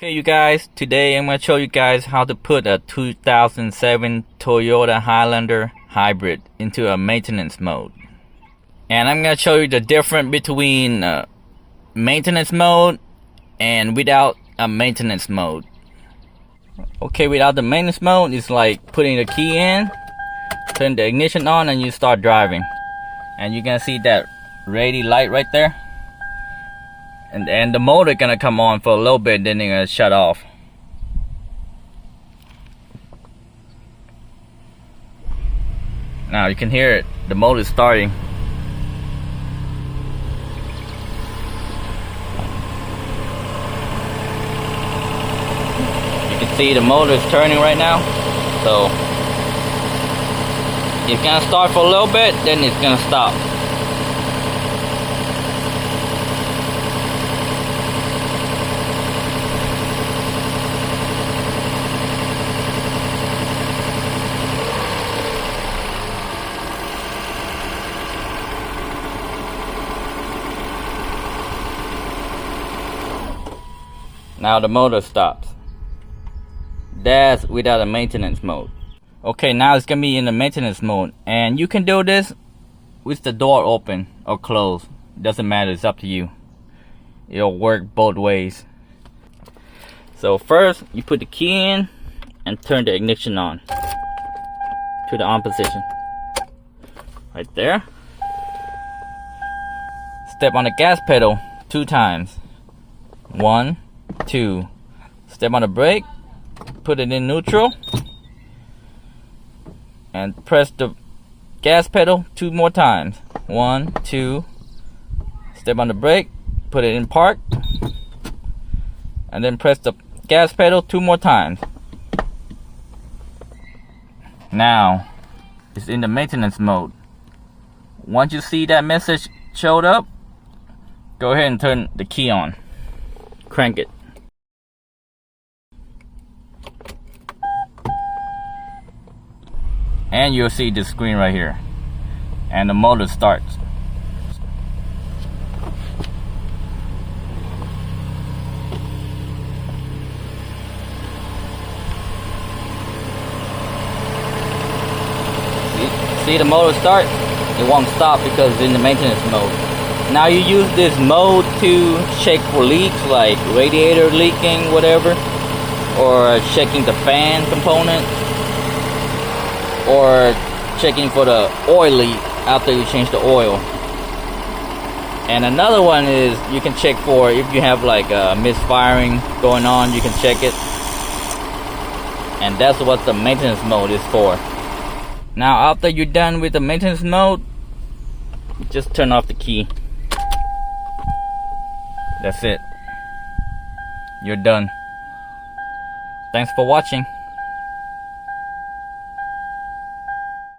Okay, you guys, today I'm going to show you guys how to put a 2007 Toyota Highlander Hybrid into a maintenance mode. And I'm going to show you the difference between maintenance mode and without a maintenance mode. Okay, without the maintenance mode, it's like putting the key in, turn the ignition on, and you start driving. And you're going to see that ready light right there. And the motor gonna come on for a little bit, then they're gonna shut off. Now you can hear it, the motor is starting. You can see the motor is turning right now. So it's gonna start for a little bit, then it's gonna stop. Now the motor stops. That's without a maintenance mode. Okay, now it's gonna be in the maintenance mode, and you can do this with the door open or closed. Doesn't matter, it's up to you. It'll work both ways. So first, you put the key in and turn the ignition on to the on position. Right there. Step on the gas pedal 2 times. 1, 2. Step on the brake, put it in neutral, and press the gas pedal 2 more times. 1, 2. Step on the brake, put it in park, and then press the gas pedal 2 more times. Now it's in the maintenance mode. Once you see that message showed up, go ahead and turn the key on. Crank it. And you'll see the screen right here. And the motor starts. See the motor start? It won't stop because it's in the maintenance mode. Now you use this mode to check for leaks like radiator leaking, whatever, or checking the fan component, or checking for the oil leak after you change the oil. And another one is you can check for if you have like a misfiring going on, you can check it. And that's what the maintenance mode is for. Now after you're done with the maintenance mode, just turn off the key. That's it. You're done. Thanks for watching.